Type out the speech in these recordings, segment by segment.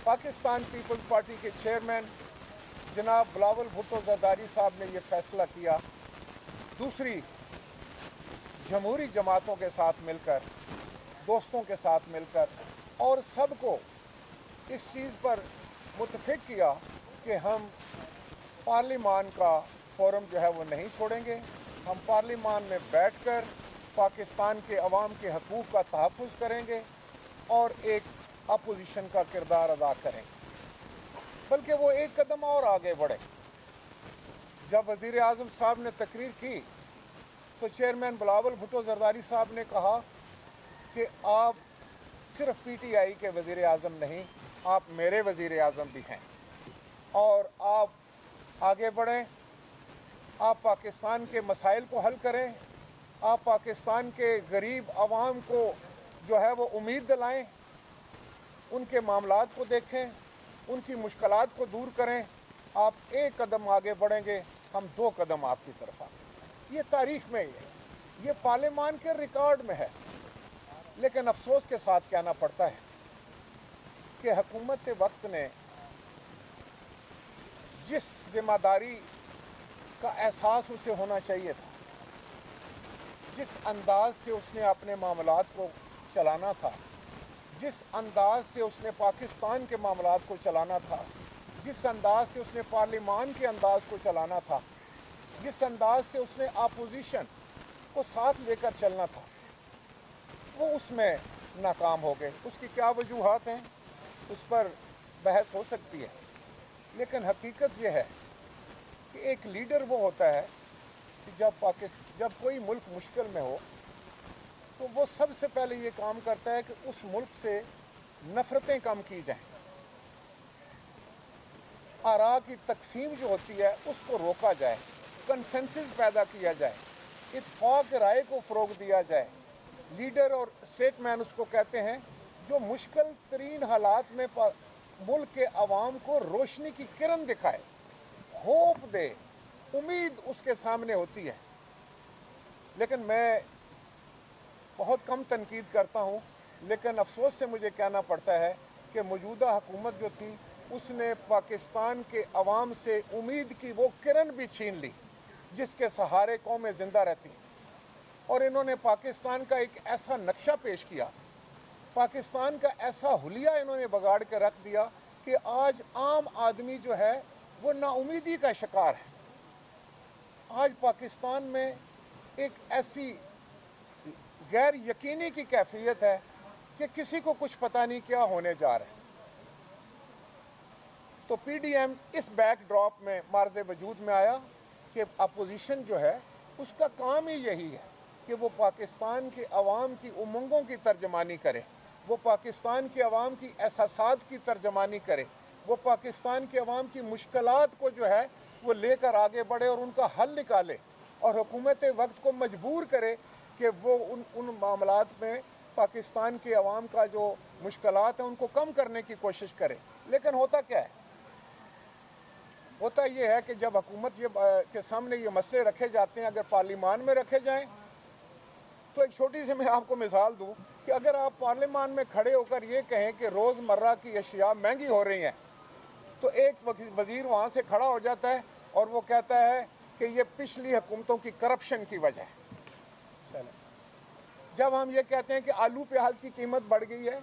Pakistan peoples party के chairman जनाब बिलावल भुट्टो जरदारी साहब ने ये फैसला किया, दूसरी जमहूरी जमातों के साथ मिलकर, दोस्तों के साथ मिलकर, और सबको इस चीज़ पर मुत्तफिक किया कि हम पार्लिमान का फोरम जो है वो नहीं छोड़ेंगे। हम पार्लिमान में बैठकर पाकिस्तान के अवाम के हकूक़ का तहफ़्फ़ुज़ करेंगे और एक अपोजिशन का किरदार अदा करेंगे। बल्कि वो एक कदम और आगे बढ़े। जब वज़ीर आज़म साहब ने तकरीर की तो चेयरमैन बिलावल भुट्टो जरदारी साहब ने कहा कि आप सिर्फ PTI के वज़ीर आज़म नहीं, आप मेरे वज़ीर आज़म भी हैं और आप आगे बढ़ें, आप पाकिस्तान के मसाइल को हल करें, आप पाकिस्तान के गरीब आवाम को जो है वो उम्मीद दिलाएं, उनके मामलात को देखें, उनकी मुश्किलात को दूर करें। आप एक कदम आगे बढ़ेंगे, हम 2 कदम आपकी तरफ आगे। ये तारीख में ही है, ये पार्लिमान के रिकॉर्ड में है। लेकिन अफसोस के साथ कहना पड़ता है कि हुकूमत वक्त ने जिस जिम्मेदारी का एहसास उसे होना चाहिए था, जिस अंदाज से उसने अपने मामलात को चलाना था, जिस अंदाज से उसने पाकिस्तान के मामलात को चलाना था, जिस अंदाज से उसने पार्लिमान के अंदाज को चलाना था, जिस अंदाज से उसने अपोजिशन को साथ लेकर चलना था, वो उसमें नाकाम हो गए। उसकी क्या वजूहात हैं, उस पर बहस हो सकती है, लेकिन हकीकत ये है कि एक लीडर वो होता है कि जब कोई मुल्क मुश्किल में हो तो वो सबसे पहले ये काम करता है कि उस मुल्क से नफ़रतें कम की जाएं, आरा की तकसीम जो होती है उसको रोका जाए, कंसेंसस पैदा किया जाए, इत्तेफाक राय को फ़रोग दिया जाए। लीडर और स्टेटमैन उसको कहते हैं जो मुश्किल तरीन हालात में मुल्क के अवाम को रोशनी की किरण दिखाए, होप दे, उम्मीद उसके सामने होती है। लेकिन मैं बहुत कम तनकीद करता हूँ, लेकिन अफसोस से मुझे कहना पड़ता है कि मौजूदा हुकूमत जो थी उसने पाकिस्तान के अवाम से उम्मीद की वो किरण भी छीन ली जिसके सहारे कौमें ज़िंदा रहती हैं। और इन्होंने पाकिस्तान का एक ऐसा नक्शा पेश किया, पाकिस्तान का ऐसा हुलिया इन्होंने बगाड़ के रख दिया कि आज आम आदमी जो है वो नाउमीदी का शिकार है। आज पाकिस्तान में एक ऐसी गैर यकीनी की कैफियत है कि किसी को कुछ पता नहीं क्या होने जा रहा है। तो PDM इस बैकड्रॉप में मार्ज़ वजूद में आया कि अपोजिशन जो है उसका काम ही यही है कि वो पाकिस्तान के अवाम की उमंगों की तर्जमानी करे, वो पाकिस्तान के अवाम की एहसासात की तर्जमानी करे, वो पाकिस्तान के अवाम की मुश्किलात को जो है वो लेकर आगे बढ़े और उनका हल निकाले और हुकूमत वक्त को मजबूर करे कि वो उन मामलात में पाकिस्तान के अवाम का जो मुश्किलात हैं उनको कम करने की कोशिश करे। लेकिन होता क्या है, होता ये है कि जब हुकूमत के सामने ये मसले रखे जाते हैं, अगर पार्लिमान में रखे जाएं, तो एक छोटी सी मैं आपको मिसाल दूं कि अगर आप पार्लिमान में खड़े होकर ये कहें कि रोज़मर्रा की अशिया महंगी हो रही हैं, तो एक वज़ीर वहाँ से खड़ा हो जाता है और वो कहता है कि ये पिछली हुकूमतों की करप्शन की वजह है। चलो, जब हम ये कहते हैं कि आलू प्याज की कीमत बढ़ गई है,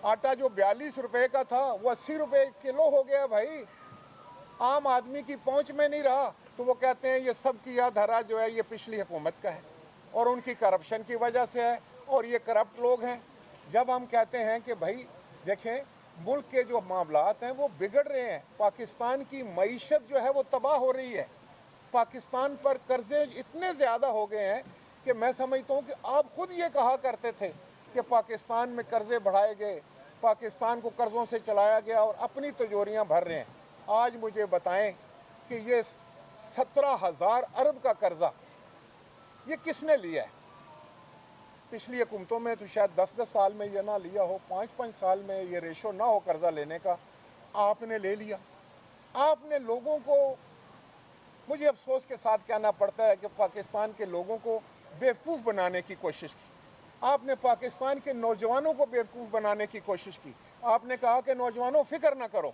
आटा जो 42 रुपए का था वो 80 रुपए किलो हो गया भाई, आम आदमी की पहुंच में नहीं रहा, तो वो कहते हैं ये सब किया धरा जो है ये पिछली हुकूमत का है और उनकी करप्शन की वजह से है और ये करप्ट लोग हैं। जब हम कहते हैं कि भाई देखें मुल्क के जो मामलात हैं वो बिगड़ रहे हैं, पाकिस्तान की मईशत जो है वो तबाह हो रही है, पाकिस्तान पर कर्जे इतने ज़्यादा हो गए हैं कि मैं समझता हूँ कि आप खुद ये कहा करते थे कि पाकिस्तान में कर्जे बढ़ाए गए, पाकिस्तान को कर्ज़ों से चलाया गया और अपनी तिजोरियाँ भर रहे हैं। आज मुझे बताएं कि ये 17,000 अरब का कर्जा ये किसने लिया है? पिछली हुकूमतों में तो शायद 10-10 साल में ये ना लिया हो, 5-5 साल में ये रेशो ना हो कर्जा लेने का, आपने ले लिया। आपने लोगों को, मुझे अफसोस के साथ कहना पड़ता है कि पाकिस्तान के लोगों को बेवकूफ़ बनाने की कोशिश की, आपने पाकिस्तान के नौजवानों को बेवकूफ़ बनाने की कोशिश की, आपने कहा कि नौजवानों फिक्र ना करो,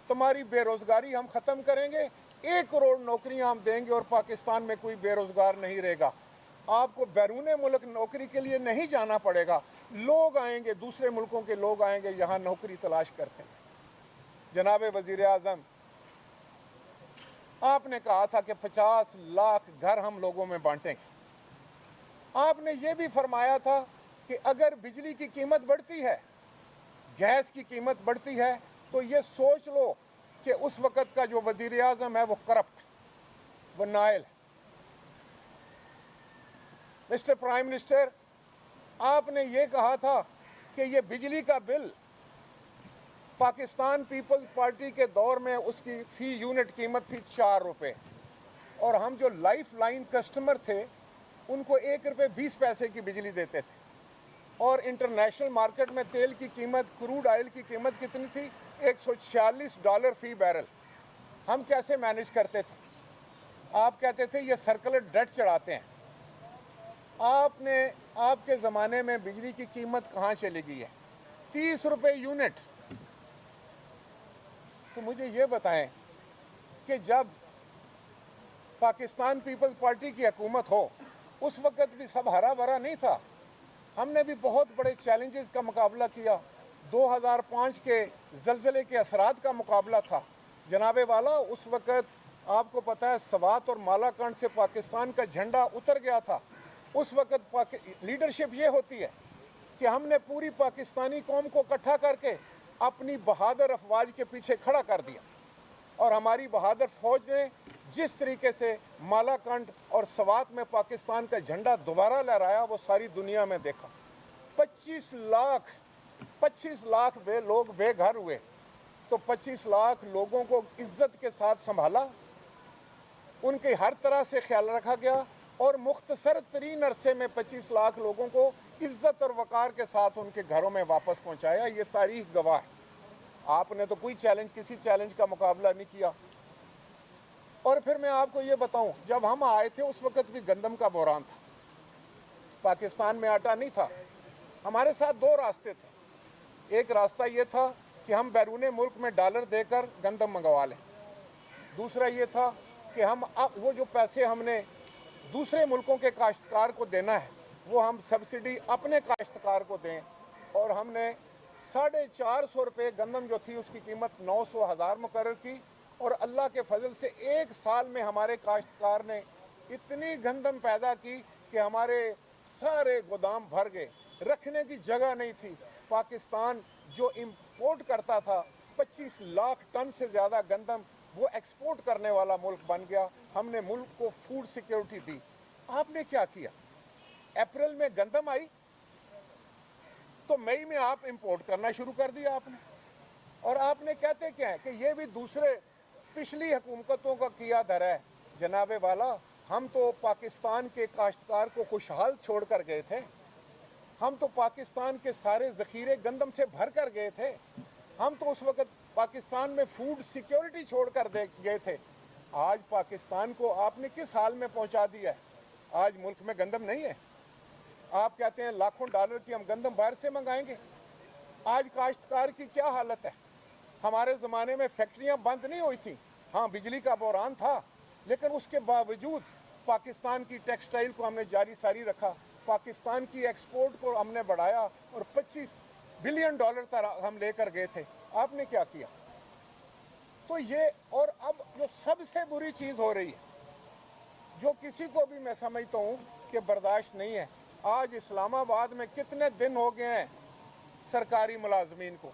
तुम्हारी बेरोजगारी हम ख़त्म करेंगे, 1 करोड़ नौकरियां हम देंगे और पाकिस्तान में कोई बेरोजगार नहीं रहेगा। आपको बैरून मुल्क नौकरी के लिए नहीं जाना पड़ेगा, लोग आएंगे, दूसरे मुल्कों के लोग आएंगे यहाँ नौकरी तलाश करते हैं। जनाब वज़ीर आज़म, आपने कहा था कि 50 लाख घर हम लोगों में बांटेंगे। आपने ये भी फरमाया था कि अगर बिजली की कीमत बढ़ती है, गैस की कीमत बढ़ती है, तो ये सोच लो कि उस वक़्त का जो वज़ीर आज़म है वो करप्ट, वो नायल। मिस्टर प्राइम मिनिस्टर, आपने ये कहा था कि ये बिजली का बिल पाकिस्तान पीपल्स पार्टी के दौर में उसकी फी यूनिट कीमत थी 4 रुपये, और हम जो लाइफ लाइन कस्टमर थे उनको 1 रुपये 20 पैसे की बिजली देते थे। और इंटरनेशनल मार्केट में तेल की कीमत, क्रूड ऑयल की कीमत कितनी थी? $146 फी बैरल। हम कैसे मैनेज करते थे? आप कहते थे ये सर्कुलर डेट चढ़ाते हैं। आपके ज़माने में बिजली की कीमत कहाँ चली गई है? 30 रुपये यूनिट। तो मुझे ये बताएं कि जब पाकिस्तान पीपल्स पार्टी की हुकूमत हो, उस वक़्त भी सब हरा भरा नहीं था। हमने भी बहुत बड़े चैलेंजेस का मुकाबला किया। 2005 के ज़लज़ले के असरात का मुकाबला था। जनाबे वाला, उस वक़्त आपको पता है सवात और मालाकंड से पाकिस्तान का झंडा उतर गया था। उस वक़्त लीडरशिप ये होती है कि हमने पूरी पाकिस्तानी कौम को इकट्ठा करके अपनी बहादुर अफवाज के पीछे खड़ा कर दिया, और हमारी बहादुर फौज ने जिस तरीके से मालाकंड और सवात में पाकिस्तान का झंडा दोबारा लहराया वो सारी दुनिया में देखा। 25 लाख लोग बेघर हुए, तो 25 लाख लोगों को इज्जत के साथ संभाला, उनके हर तरह से ख्याल रखा गया, और मुख्तसर तरीन अरसे में 25 लाख लोगों को इज्जत और वक़ार के साथ उनके घरों में वापस पहुंचाया। ये तारीख गवाह है। आपने तो किसी चैलेंज का मुकाबला नहीं किया। और फिर मैं आपको ये बताऊं, जब हम आए थे उस वक़्त भी गंदम का बहरान था, पाकिस्तान में आटा नहीं था। हमारे साथ 2 रास्ते थे। एक रास्ता ये था कि हम बैरून मुल्क में डॉलर देकर गंदम मंगवा लें। दूसरा ये था कि हम वो जो पैसे हमने दूसरे मुल्कों के काश्तकार को देना है वो हम सब्सिडी अपने काश्तकार को दें। और हमने 450 रुपये गंदम जो थी उसकी कीमत 900,000 मुकर्रर की, और अल्लाह के फजल से 1 साल में हमारे काश्तकार ने इतनी गंदम पैदा की कि हमारे सारे गोदाम भर गए, रखने की जगह नहीं थी। पाकिस्तान जो इंपोर्ट करता था 25 लाख टन से ज़्यादा गंदम, वो एक्सपोर्ट करने वाला मुल्क बन गया। हमने मुल्क को फूड सिक्योरिटी दी। आपने क्या किया? अप्रैल में गंदम आई तो मई में आप इंपोर्ट करना शुरू कर दिया आपने। और आपने कहते क्या है कि ये भी दूसरे पिछली हुकूमतों का किया धरा है। जनाबे वाला, हम तो पाकिस्तान के काश्तकार को खुशहाल छोड़ कर गए थे। हम तो पाकिस्तान के सारे ज़ख़ीरे गंदम से भर कर गए थे। हम तो उस वक़्त पाकिस्तान में फूड सिक्योरिटी छोड़ कर गए थे। आज पाकिस्तान को आपने किस हाल में पहुंचा दिया है? आज मुल्क में गंदम नहीं है। आप कहते हैं लाखों डॉलर की हम गंदम बाहर से मंगाएंगे। आज काश्तकार की क्या हालत है? हमारे ज़माने में फैक्ट्रियां बंद नहीं हुई थी। हाँ, बिजली का बहरान था, लेकिन उसके बावजूद पाकिस्तान की टेक्सटाइल को हमने जारी सारी रखा, पाकिस्तान की एक्सपोर्ट को हमने बढ़ाया, और $25 बिलियन तक हम लेकर गए थे। आपने क्या किया? तो ये, और अब जो सबसे बुरी चीज़ हो रही है, जो किसी को भी मैं समझता हूँ कि बर्दाश्त नहीं है, आज इस्लामाबाद में कितने दिन हो गए हैं सरकारी मुलाजमीन को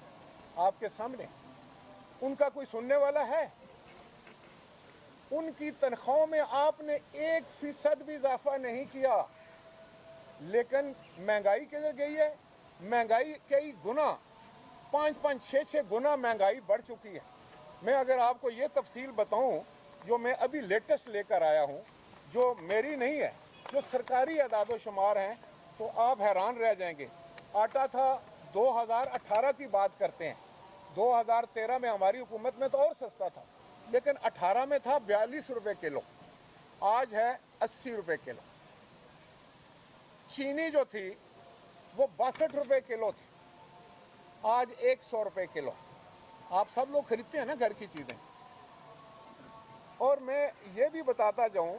आपके सामने, उनका कोई सुनने वाला है? उनकी तनख्वाहों में आपने 1% भी इजाफा नहीं किया, लेकिन महंगाई किधर गई है? महंगाई कई गुना, 5-5, 6-6 गुना महंगाई बढ़ चुकी है। मैं अगर आपको ये तफसील बताऊं जो मैं अभी लेटेस्ट लेकर आया हूं, जो मेरी नहीं है, जो सरकारी अदादो शुमार हैं, तो आप हैरान रह जाएंगे। आटा था 2018 की बात करते हैं, 2013 में हमारी हुकूमत में तो और सस्ता था, लेकिन 18 में था 42 रुपये किलो, आज है 80 रुपये किलो। चीनी जो थी वो 62 रुपये किलो थी, आज 100 रुपये किलो। आप सब लोग खरीदते हैं ना घर की चीज़ें। और मैं ये भी बताता जाऊं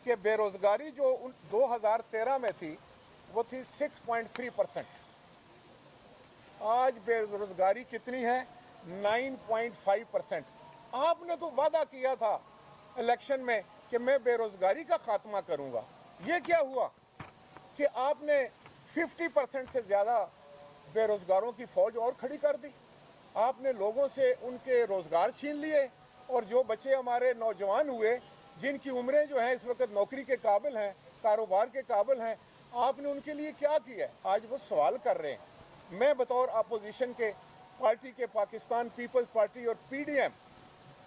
कि बेरोज़गारी जो 2013 में थी वो थी 6.3%। आज बेरोज़गारी कितनी है? 9.5%। आपने तो वादा किया था इलेक्शन में कि मैं बेरोज़गारी का खात्मा करूंगा। ये क्या हुआ कि आपने 50% से ज़्यादा बेरोज़गारों की फ़ौज और खड़ी कर दी। आपने लोगों से उनके रोज़गार छीन लिए, और जो बच्चे हमारे नौजवान हुए जिनकी उम्रें जो हैं इस वक्त नौकरी के काबिल हैं, कारोबार के काबिल हैं, आपने उनके लिए क्या किया है? आज वो सवाल कर रहे हैं। मैं बतौर अपोजिशन के पार्टी के पाकिस्तान पीपल्स पार्टी और पीडीएम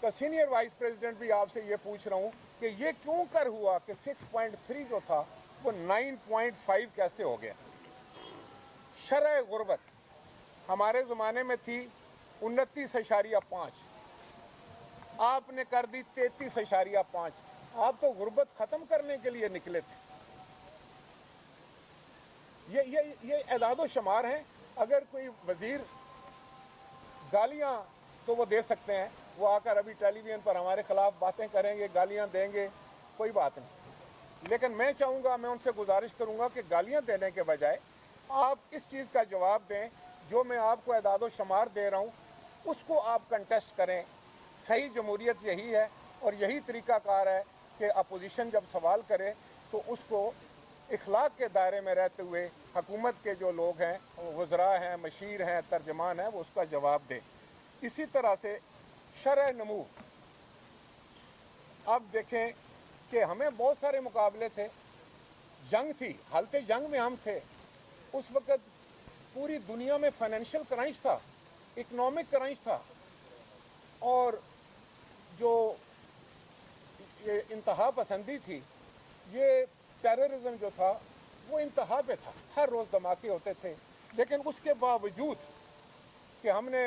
का सीनियर वाइस प्रेसिडेंट भी आपसे ये पूछ रहा हूँ कि ये क्यों कर हुआ कि 6.3 जो था वो 9.5 कैसे हो गया? शरह गुर्बत हमारे ज़माने में थी 29.5, आपने कर दी 33.5। आप तो गुर्बत ख़त्म करने के लिए निकले थे। ये एदादो शुमार हैं। अगर कोई वज़ीर गालियाँ तो वो दे सकते हैं, वो आकर अभी टेलीविज़न पर हमारे ख़िलाफ़ बातें करेंगे, गालियाँ देंगे, कोई बात नहीं। लेकिन मैं चाहूँगा, मैं उनसे गुजारिश करूँगा कि गालियाँ देने के बजाय आप इस चीज़ का जवाब दें जो मैं आपको एदादो शुमार दे रहा हूँ, उसको आप कंटेस्ट करें। सही जमहूरियत यही है और यही तरीक़ाकार है कि अपोजिशन जब सवाल करे तो उसको इखलाक के दायरे में रहते हुए हुकूमत के जो लोग हैं, वज़रा हैं, मशीर हैं, तर्जमान हैं, वो उसका जवाब दें। इसी तरह से शरह नमू, अब देखें कि हमें बहुत सारे मुकाबले थे, जंग थी, हालत जंग में हम थे। उस वक़्त पूरी दुनिया में फाइनेंशियल क्रंच था, इकनॉमिक क्रंच था, और जो ये इंतहा पसंदी थी, ये टेररिज्म जो था वो इंतहा पे था। हर रोज़ धमाके होते थे। लेकिन उसके बावजूद कि हमने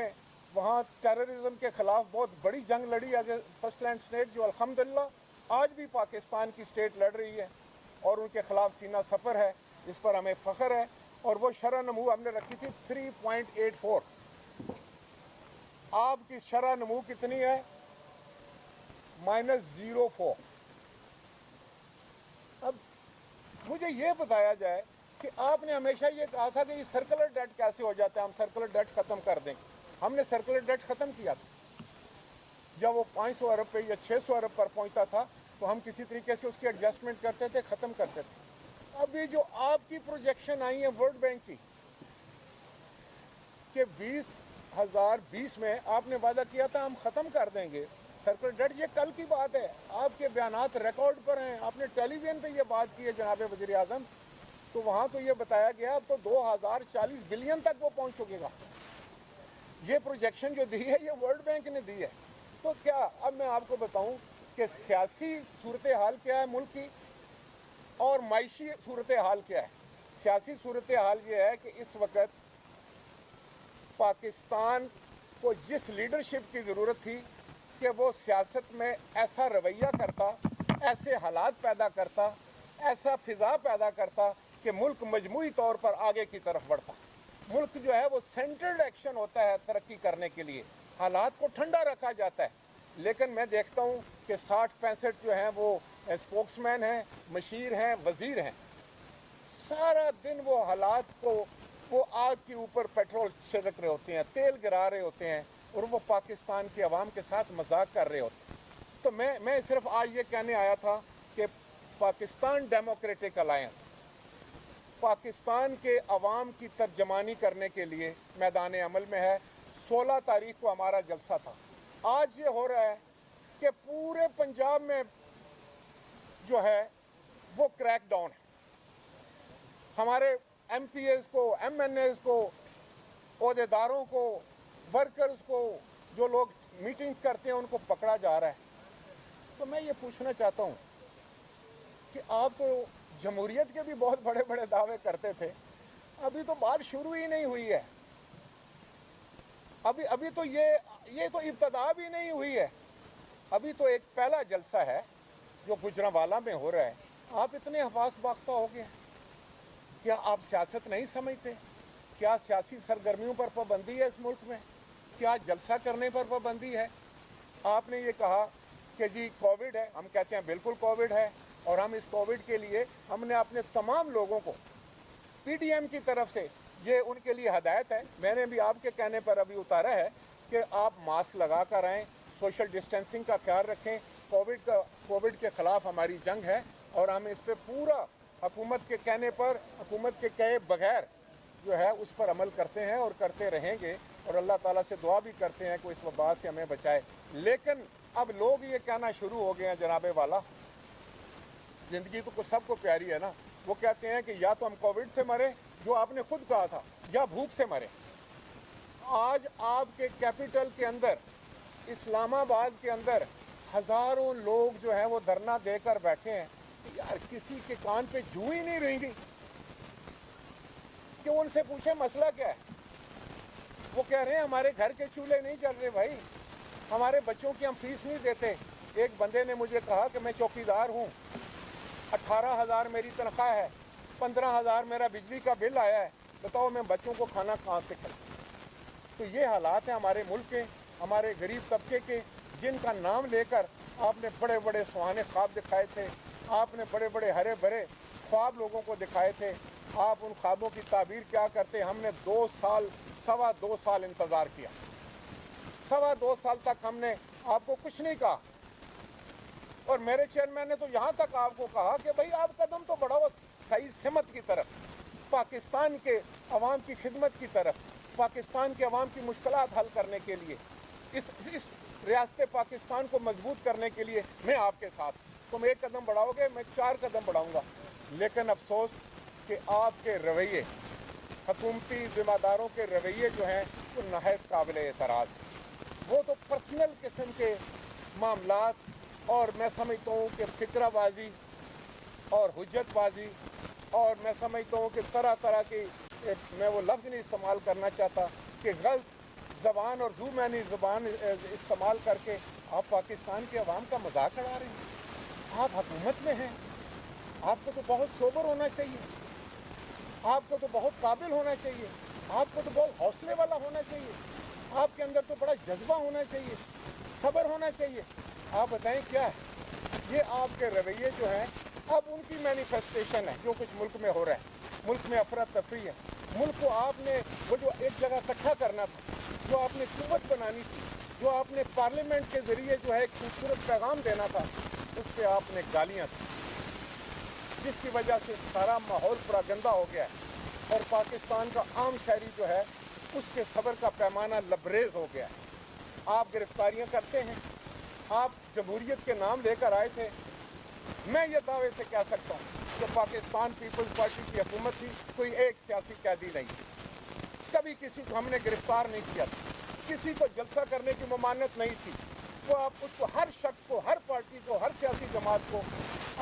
वहाँ टेररिज्म के ख़िलाफ़ बहुत बड़ी जंग लड़ी as a first land state, जो अल्हम्दुलिल्लाह आज भी पाकिस्तान की स्टेट लड़ रही है और उनके ख़िलाफ़ सीना सफ़र है, इस पर हमें फ़ख्र है। और वो शरह नमू हमने रखी थी 3.84। आपकी शरह नमू कितनी है? -0.4। अब मुझे ये बताया जाए कि आपने हमेशा ये कहा था कि ये सर्कुलर डेट कैसे हो जाता है, हम सर्कुलर डेट ख़त्म कर देंगे। हमने सर्कुलर डेट ख़त्म किया था। जब वो 500 अरब पे या 600 अरब पर पहुंचता था तो हम किसी तरीके से उसकी एडजस्टमेंट करते थे, ख़त्म करते थे। अब ये जो आपकी प्रोजेक्शन आई है वर्ल्ड बैंक की कि 2020 में आपने वादा किया था हम ख़त्म कर देंगे सर्कुलर डेट, ये कल की बात है। आपके बयानात रिकॉर्ड पर हैं, आपने टेलीविज़न पे ये बात की है जनाब वज़ीर आज़म, तो वहाँ तो ये बताया गया अब तो 2040 बिलियन तक वो पहुँच चुकेगा। ये प्रोजेक्शन जो दी है ये वर्ल्ड बैंक ने दी है। तो क्या अब मैं आपको बताऊं कि सियासी सूरत हाल क्या है मुल्क की और माइशी सूरत हाल क्या है। सियासी सूरत हाल ये है कि इस वक्त पाकिस्तान को जिस लीडरशिप की ज़रूरत थी कि वो सियासत में ऐसा रवैया करता, ऐसे हालात पैदा करता, ऐसा फ़िज़ा पैदा करता कि मुल्क मजमूई तौर पर आगे की तरफ बढ़ता। मुल्क जो है वो सेंट्रल्ड एक्शन होता है तरक्की करने के लिए, हालात को ठंडा रखा जाता है। लेकिन मैं देखता हूँ कि 60-65 जो हैं वो स्पोक्समैन हैं, मशीर हैं, वज़ीर हैं, सारा दिन वो हालात को, वो आग के ऊपर पेट्रोल छिड़क रहे होते हैं, तेल गिरा रहे होते हैं, और वो पाकिस्तान की आवाम के साथ मजाक कर रहे होते हैं। तो मैं सिर्फ आज ये कहने आया था कि पाकिस्तान डेमोक्रेटिक अलायंस पाकिस्तान के अवाम की तर्जमानी करने के लिए मैदान अमल में है। 16 तारीख को हमारा जलसा था। आज ये हो रहा है कि पूरे पंजाब में जो है वो क्रैक डाउन है। हमारे MPs को, MNAs को, ओहदेदारों को, वर्कर्स को, जो लोग मीटिंग्स करते हैं उनको पकड़ा जा रहा है। तो मैं ये पूछना चाहता हूँ कि आप तो जमहूरियत के भी बहुत बड़े बड़े दावे करते थे, अभी तो बात शुरू ही नहीं हुई है। अभी तो ये तो इब्तदा भी नहीं हुई है। अभी तो एक पहला जलसा है जो गुजरांवाला में हो रहा है। आप इतने हवास बाख्ता हो गए, क्या आप सियासत नहीं समझते? क्या सियासी सरगर्मियों पर पाबंदी है इस मुल्क में? क्या जलसा करने पर पाबंदी है? आपने ये कहा कि जी कोविड है, हम कहते हैं बिल्कुल कोविड है, और हम इस कोविड के लिए हमने अपने तमाम लोगों को पीडीएम की तरफ से ये उनके लिए हदायत है, मैंने भी आपके कहने पर अभी उतारा है कि आप मास्क लगा कर आएँ, सोशल डिस्टेंसिंग का ख्याल रखें। कोविड के ख़िलाफ़ हमारी जंग है और हम इस पर पूरा हुकूमत के कहने पर, हुकूमत के कहे बगैर जो है उस पर अमल करते हैं और करते रहेंगे, और अल्लाह ताला से दुआ भी करते हैं कि इस वबा से हमें बचाए। लेकिन अब लोग ये कहना शुरू हो गए हैं, जनाबे वाला, ज़िंदगी तो सबको प्यारी है ना, वो कहते हैं कि या तो हम कोविड से मरे, जो आपने खुद कहा था, या भूख से मरे। आज आपके कैपिटल के अंदर, इस्लामाबाद के अंदर हज़ारों लोग जो हैं वो धरना देकर बैठे हैं। यार किसी के कान पे जू ही नहीं रहेंगी कि उनसे पूछे मसला क्या है। वो कह रहे हैं हमारे घर के चूल्हे नहीं चल रहे भाई, हमारे बच्चों की हम फीस नहीं देते। एक बंदे ने मुझे कहा कि मैं चौकीदार हूँ, 18,000 मेरी तनख्वाह है, 15,000 मेरा बिजली का बिल आया है, बताओ मैं बच्चों को खाना कहाँ से खिलाऊं? तो ये हालात हैं हमारे मुल्क के, हमारे गरीब तबके के, जिनका नाम लेकर आपने बड़े बड़े सुहाने ख्वाब दिखाए थे, आपने बड़े बड़े हरे भरे ख्वाब लोगों को दिखाए थे। आप उन ख्वाबों की ताबीर क्या करते? हमने 2 साल, 2.25 साल इंतज़ार किया, 2.25 साल तक हमने आपको कुछ नहीं कहा, और मेरे चेयरमैन ने तो यहाँ तक आपको कहा कि भाई आप कदम तो बढ़ाओ सही सिमत की तरफ, पाकिस्तान के अवाम की खिदमत की तरफ, पाकिस्तान के अवाम की मुश्किलात हल करने के लिए, इस रियासत पाकिस्तान को मजबूत करने के लिए मैं आपके साथ। तुम 1 कदम बढ़ाओगे, मैं 4 कदम बढ़ाऊंगा। लेकिन अफसोस कि आपके रवैये, हुकूमती ज़िम्मेदारों के रवैये जो हैं वो नहायत काबिल एतराज़। वो तो पर्सनल किस्म के मामलात, और मैं समझता हूँ कि फिक्राबाजी और हुज्जतबाजी, और मैं समझता हूँ कि तरह तरह की, मैं वो लफ्ज़ नहीं इस्तेमाल करना चाहता, कि गलत ज़बान और ज़ुबानी ज़बान इस्तेमाल करके आप पाकिस्तान के अवाम का मजाक उड़ा रहे हैं। आप हुकूमत में हैं, आपको तो बहुत सोबर होना चाहिए, आपको तो बहुत काबिल होना चाहिए, आपको तो बहुत हौसले वाला होना चाहिए, आपके अंदर तो बड़ा जज्बा होना चाहिए, सब्र होना चाहिए। आप बताएं क्या है ये आपके रवैये जो हैं? अब उनकी मैनिफेस्टेशन है जो कुछ मुल्क में हो रहा है। मुल्क में अफरा तफरी है, मुल्क को आपने वो जो एक जगह इकट्ठा करना था, जो आपने कुव्वत बनानी थी, जो आपने पार्लियामेंट के ज़रिए जो है एक खूबसूरत पैगाम देना था, उस पर आपने गालियाँ दी, जिसकी वजह से सारा माहौल पूरा गंदा हो गया है, और पाकिस्तान का आम शहरी जो है उसके सब्र का पैमाना लबरेज हो गया है। आप गिरफ्तारियाँ करते हैं, आप जमहूरियत के नाम लेकर आए थे। मैं ये दावे से कह सकता हूँ कि पाकिस्तान पीपल्स पार्टी की हुकूमत थी, कोई एक सियासी कैदी नहीं, कभी किसी को हमने गिरफ्तार नहीं किया था, किसी को जलसा करने की ममानत नहीं थी। वो आप उसको, हर शख्स को, हर पार्टी को, हर सियासी जमात को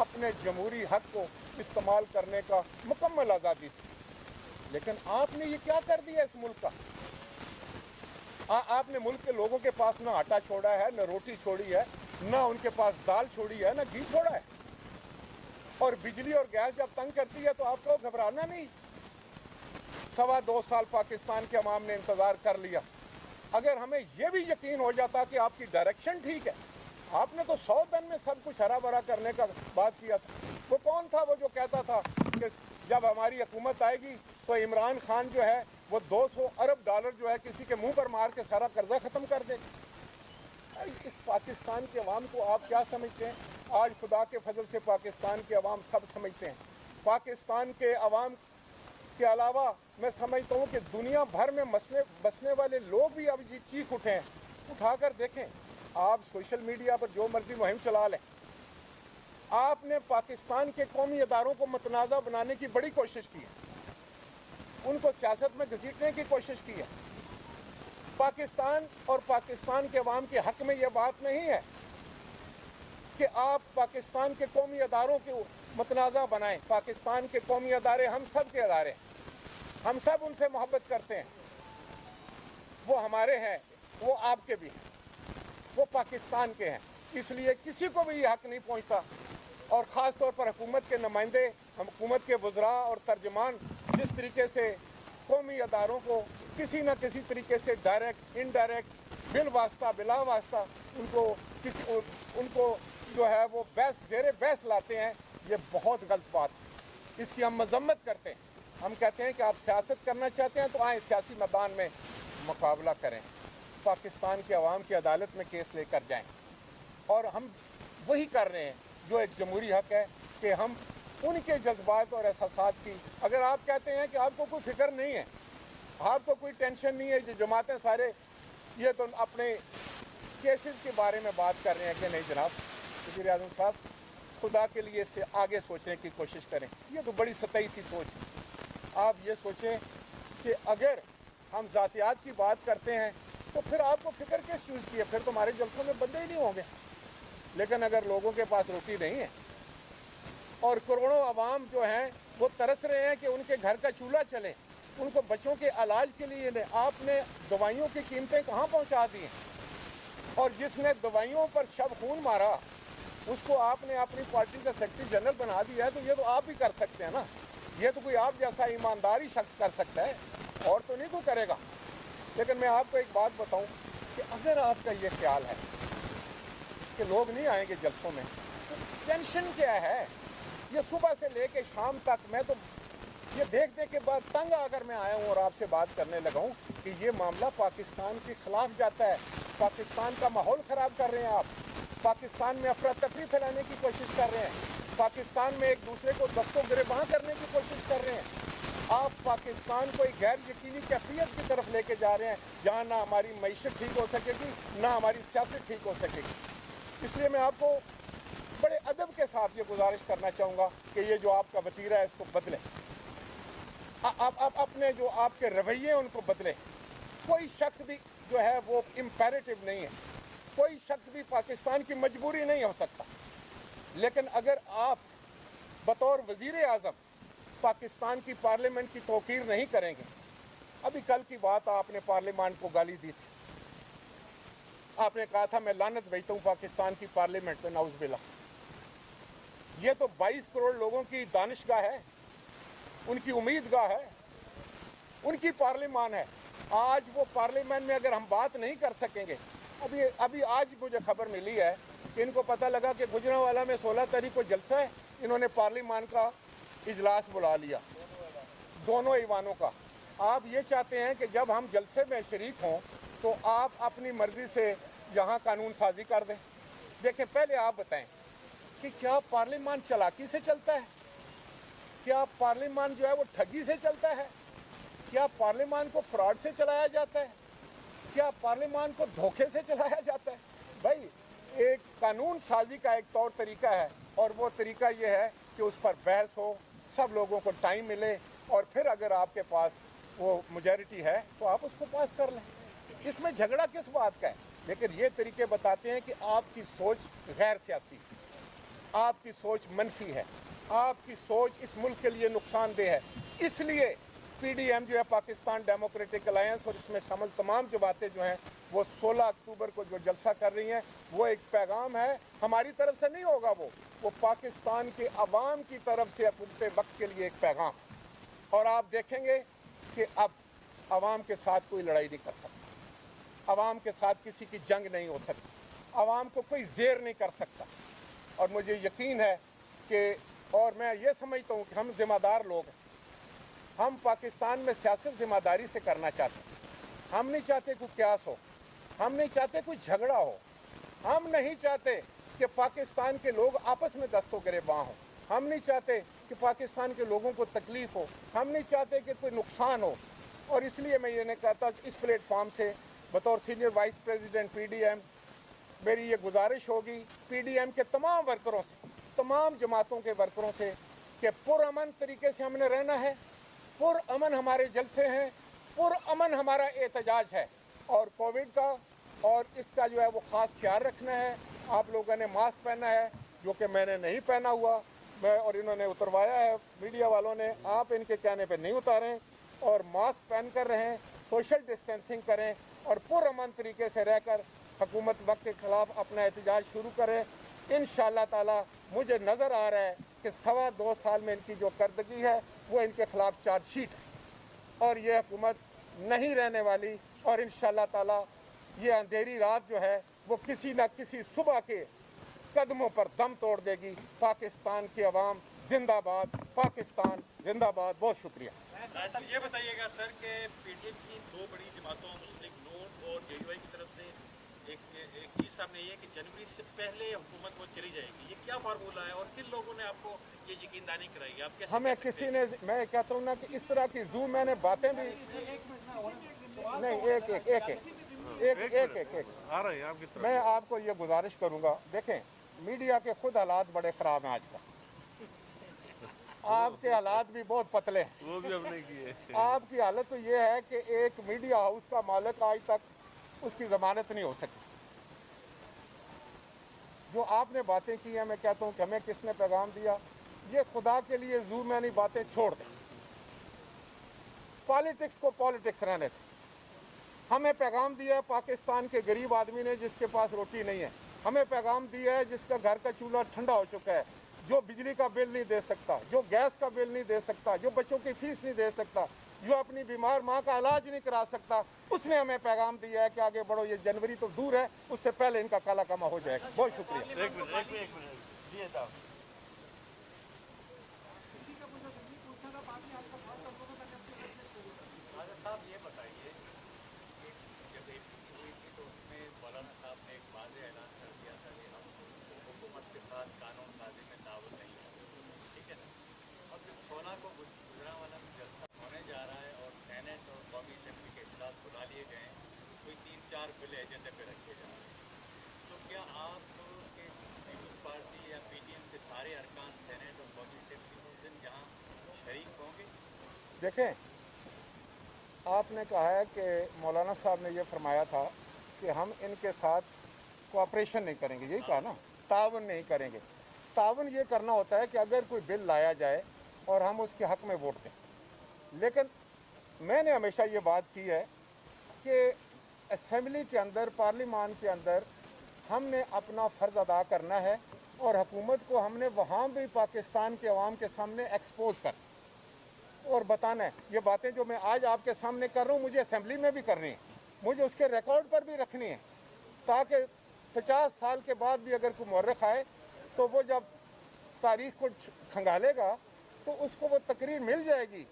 अपने जमहूरी हक को इस्तेमाल करने का मुकम्मल आज़ादी थी। लेकिन आपने ये क्या कर दिया इस मुल्क का? आपने मुल्क के लोगों के पास ना आटा छोड़ा है, ना रोटी छोड़ी है, ना उनके पास दाल छोड़ी है, ना घी छोड़ा है। और बिजली और गैस जब तंग करती है तो आपको घबराना नहीं। 2.25 साल पाकिस्तान के अवाम ने इंतज़ार कर लिया। अगर हमें यह भी यकीन हो जाता कि आपकी डायरेक्शन ठीक है, आपने तो 100 दिन में सब कुछ हरा भरा करने का बात किया था। वो कौन था वो जो कहता था कि जब हमारी हुकूमत आएगी तो इमरान खान जो है वो 200 अरब डॉलर जो है किसी के मुंह पर मार के सारा कर्जा ख़त्म कर दे? इस पाकिस्तान के अवाम को आप क्या समझते हैं? आज खुदा के फजल से पाकिस्तान के अवाम सब समझते हैं। पाकिस्तान के अवाम के अलावा मैं समझता हूँ कि दुनिया भर में बसने वाले लोग भी अब जी चीख उठे हैं। उठाकर देखें, आप सोशल मीडिया पर जो मर्जी मुहिम चला लें। आपने पाकिस्तान के कौमी अदारों को मतनाज़ा बनाने की बड़ी कोशिश की है, उनको सियासत में घसीटने की कोशिश की है। पाकिस्तान और पाकिस्तान के अवाम के हक में यह बात नहीं है कि आप पाकिस्तान के कौमी अदारों को मतनाज़ा बनाएं। पाकिस्तान के कौमी अदारे हम सब के अदारे, हम सब उनसे मोहब्बत करते हैं, वो हमारे हैं, वो आपके भी हैं, वो पाकिस्तान के हैं। इसलिए किसी को भी ये हक नहीं पहुंचता। और ख़ास तौर पर हुकूमत के नुमाइंदे, हुकूमत के वज़रा और तर्जमान जिस तरीके से कौमी अदारों को किसी न किसी तरीके से डायरेक्ट इनडायरेक्ट बिल वास्ता बिला वास्ता उनको जो है वो ज़ेरे बहस लाते हैं, ये बहुत गलत बात है। इसकी हम मजम्मत करते हैं। हम कहते हैं कि आप सियासत करना चाहते हैं तो आए सियासी मैदान में मुकाबला करें, पाकिस्तान की आवाम की अदालत में केस लेकर जाएं, और हम वही कर रहे हैं जो एक जमहूरी हक है कि हम उनके जज्बात और एहसासात की, अगर आप कहते हैं कि आपको कोई फिक्र नहीं है, आपको कोई टेंशन नहीं है, जो जमातें सारे ये तो अपने केसेस के बारे में बात कर रहे हैं कि नहीं जनाब वज़ीर आज़म साहब, खुदा के लिए इससे आगे सोचने की कोशिश करें। ये तो बड़ी सतही सी सोच है। आप ये सोचें कि अगर हम ज़ातियात की बात करते हैं तो फिर आपको फिक्र किस चीज़ की है, फिर तुम्हारे जलसों में बंदे ही नहीं होंगे। लेकिन अगर लोगों के पास रोटी नहीं है और करोड़ों आवाम जो हैं वो तरस रहे हैं कि उनके घर का चूल्हा चले, उनको बच्चों के इलाज के लिए आपने दवाइयों की कीमतें कहाँ पहुँचा दी हैं, और जिसने दवाइयों पर शब खून मारा उसको आपने अपनी पार्टी का सेक्रेटरी जनरल बना दिया है, तो ये तो आप ही कर सकते हैं ना। ये तो कोई आप जैसा ईमानदारी शख्स कर सकता है, और तो नहीं कोई करेगा। लेकिन मैं आपको एक बात बताऊं कि अगर आपका ये ख्याल है कि लोग नहीं आएंगे जलसों में, तो टेंशन क्या है? ये सुबह से लेके शाम तक मैं तो ये देखने के बाद तंग अगर मैं आया हूँ और आपसे बात करने लगा हूँ कि ये मामला पाकिस्तान के खिलाफ जाता है, पाकिस्तान का माहौल ख़राब कर रहे हैं आप, पाकिस्तान में अफरा तफरी फैलाने की कोशिश कर रहे हैं, पाकिस्तान में एक दूसरे को दस्तों गिरबां करने की कोशिश कर रहे हैं, आप पाकिस्तान को एक गैर यकीनी कैफियत की तरफ लेके जा रहे हैं जहाँ ना हमारी मईशत ठीक हो सकेगी, ना हमारी सियासत ठीक हो सकेगी। इसलिए मैं आपको बड़े अदब के साथ ये गुजारिश करना चाहूँगा कि ये जो आपका वतीरा है इसको बदलें, आप अपने जो आपके रवैये उनको बदलें। कोई शख्स भी जो है वो इम्पेरेटिव नहीं है, कोई शख्स भी पाकिस्तान की मजबूरी नहीं हो सकता। लेकिन अगर आप बतौर वज़ीर आज़म पाकिस्तान की पार्लियामेंट की तौकीर नहीं करेंगे, अभी कल की बात आपने पार्लियामेंट को गाली दी थी, आपने कहा था मैं लानत भेजता हूँ पाकिस्तान की पार्लियामेंट में, नाउज़-बिल्लाह। ये तो 22 करोड़ लोगों की दानिशगाह है, उनकी उम्मीदगाह है, उनकी पार्लियामान है। आज वो पार्लियामेंट में अगर हम बात नहीं कर सकेंगे, अभी आज मुझे खबर मिली है कि इनको पता लगा कि गुजरांवाला में 16 तारीख को जलसा है, इन्होंने पार्लियामान का इजलास बुला लिया, दोनों ईवानों का। आप ये चाहते हैं कि जब हम जलसे में शरीक हों तो आप अपनी मर्जी से यहाँ कानून साजी कर दें। देखें, पहले आप बताएं कि क्या पार्लियामान चालाकी से चलता है? क्या पार्लियामान जो है वो ठगी से चलता है? क्या पार्लियामान को फ्रॉड से चलाया जाता है? क्या पार्लियामान को धोखे से चलाया जाता है? भाई, एक कानून साजी का एक तौर तरीका है, और वो तरीका ये है कि उस पर बहस हो, सब लोगों को टाइम मिले, और फिर अगर आपके पास वो मेजॉरिटी है तो आप उसको पास कर लें। इसमें झगड़ा किस बात का है? लेकिन ये तरीके बताते हैं कि आपकी सोच गैर सियासी, आपकी सोच मनफी है, आपकी सोच इस मुल्क के लिए नुकसानदेह है। इसलिए पीडीएम जो है, पाकिस्तान डेमोक्रेटिक अलायंस, और इसमें शामिल तमाम जमातें जो हैं वो 16 अक्टूबर को जो जलसा कर रही हैं, वो एक पैगाम है, हमारी तरफ से नहीं होगा, वो पाकिस्तान के अवाम की तरफ से पूरे वक्त के लिए एक पैगाम। और आप देखेंगे कि अब अवाम के साथ कोई लड़ाई नहीं कर सकता, अवाम के साथ किसी की जंग नहीं हो सकती, अवाम को कोई ज़ेर नहीं कर सकता। और मुझे यकीन है कि, और मैं ये समझता हूँ कि हम ज़िम्मेदार लोग हैं, हम पाकिस्तान में सियासत ज़िम्मेदारी से करना चाहते हैं। हम नहीं चाहते कोई क्यास हो, हम नहीं चाहते कोई झगड़ा हो, हम नहीं चाहते कि पाकिस्तान के लोग आपस में दस्तों गिरबां हों, हम नहीं चाहते कि पाकिस्तान के लोगों को तकलीफ़ हो, हम नहीं चाहते कि कोई नुकसान हो। और इसलिए मैं ये नहीं कहता कि इस प्लेटफॉर्म से बतौर सीनियर वाइस प्रेसिडेंट पीडीएम मेरी ये गुजारिश होगी पीडीएम के तमाम वर्करों से, तमाम जमातों के वर्करों से, कि पुरअमन तरीके से हमने रहना है, पुरअमन हमारे जलसे हैं, पुरअमन हमारा एहतजाज है, और कोविड का और इसका जो है वो ख़ास ख्याल रखना है। आप लोगों ने मास्क पहना है, जो कि मैंने नहीं पहना हुआ, और इन्होंने उतरवाया है मीडिया वालों ने, आप इनके कहने पे नहीं उतारें, और मास्क पहन कर रहें, सोशल डिस्टेंसिंग करें, और पुरअमन तरीके से रहकर हुकूमत वक्त के ख़िलाफ़ अपना एहतजाज शुरू करें। इंशाअल्लाह ताला मुझे नज़र आ रहा है कि 2.25 साल में इनकी जो करदगी है वो इनके ख़िलाफ़ चार्जशीट है, اور ये हुकूमत नहीं रहने वाली, और इंशाअल्लाह ताला ये अंधेरी रात जो है वो किसी न किसी सुबह के कदमों पर दम तोड़ देगी। पाकिस्तान की आवाम जिंदाबाद, पाकिस्तान जिंदाबाद। बहुत शुक्रिया। सर ये बताइएगा सर कि पीटीएम की दो बड़ी जमातों मुस्लिम नून और जेयूआई की तरफ से एक चीज सामने ये है कि जनवरी से पहले हुकूमत वो चली जाएगी, ये क्या फार्मूला है और किन लोगों ने आपको ये यकीनदानी कराई? आप कैसे हमें किसी ने, मैं कहता हूँ ना कि इस तरह की जू मैंने बातें भी नहीं, एक आ रहे हैं आपकी तरफ। मैं आपको ये गुजारिश करूंगा, देखें मीडिया के खुद हालात बड़े ख़राब हैं आजकल, आपके हालात भी बहुत पतले हैं, वो भी हमने किए। आपकी हालत तो ये है कि एक मीडिया हाउस का मालिक आज तक उसकी जमानत नहीं हो सकी। जो आपने बातें की हैं, मैं कहता हूँ कि हमें किसने पैगाम दिया, ये खुदा के लिए जू मैनी बातें छोड़ दें, पॉलिटिक्स को पॉलिटिक्स रहने दें। हमें पैगाम दिया है पाकिस्तान के गरीब आदमी ने जिसके पास रोटी नहीं है, हमें पैगाम दिया है जिसका घर का चूल्हा ठंडा हो चुका है, जो बिजली का बिल नहीं दे सकता, जो गैस का बिल नहीं दे सकता, जो बच्चों की फीस नहीं दे सकता, जो अपनी बीमार माँ का इलाज नहीं करा सकता, उसने हमें पैगाम दिया है कि आगे बढ़ो। ये जनवरी तो दूर है, उससे पहले इनका काला कमा हो जाएगा। बहुत शुक्रिया। एक मिनट जी साहब। साहब ये बताइए कि जब एपीसी हुई थी तो उसमें मौलाना साहब ने एक वाज़ेह ऐलान कर दिया था कि हम हुकूमत के साथ कानून साजी में ताउन नहीं करेंगे, ठीक है ना। और जब 16 को गुजरांवाला में जलसा होने जा रहा है और सेनेट और कौमी असेंबली के इजलास बुला लिए गए, कोई 3-4 बिल एजेंडे पे रखे जा रहे हैं, तो क्या आप के पीपल्स पार्टी या पीटीएम के सारे अरकान सेनेट और कौमी असेंबली उस दिन यहाँ शरीक होंगे? देखें, आपने कहा है कि मौलाना साहब ने ये फरमाया था कि हम इनके साथ कोऑपरेशन नहीं करेंगे, यही कहा ना, तावन नहीं करेंगे। तावन ये करना होता है कि अगर कोई बिल लाया जाए और हम उसके हक में वोट दें, लेकिन मैंने हमेशा ये बात की है कि असेंबली के अंदर, पार्लियामान के अंदर हमने अपना फ़र्ज़ अदा करना है और हुकूमत को हमने वहाँ भी पाकिस्तान के अवाम के सामने एक्सपोज कर और बताना है। ये बातें जो मैं आज आपके सामने कर रहा हूँ मुझे असेंबली में भी करनी है, मुझे उसके रिकॉर्ड पर भी रखनी है, ताकि 50 साल के बाद भी अगर कोई मौरख आए तो वो जब तारीख को खंगालेगा तो उसको वो तकरीर मिल जाएगी,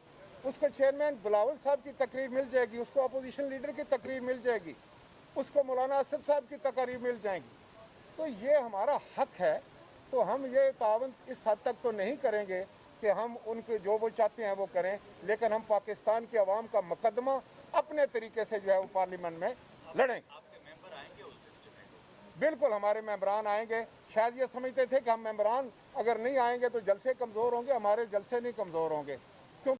उसको चेयरमैन बिलावल साहब की तकरीर मिल जाएगी, उसको अपोजिशन लीडर की तकरीर मिल जाएगी, उसको मौलाना असद साहब की तकरीर मिल जाएगी। तो ये हमारा हक है। तो हम ये तावन इस हद तक तो नहीं करेंगे कि हम उनके जो वो चाहते हैं वो करें, लेकिन हम पाकिस्तान की आवाम का मुकदमा अपने तरीके से जो है वो पार्लियामेंट में लड़ेंगे। आपके मेंबर आएंगे उस दिन? बिल्कुल हमारे मेंबरान आएंगे। शायद ये समझते थे कि हम मेंबरान अगर नहीं आएंगे तो जलसे कमज़ोर होंगे, हमारे जलसे नहीं कमज़ोर होंगे।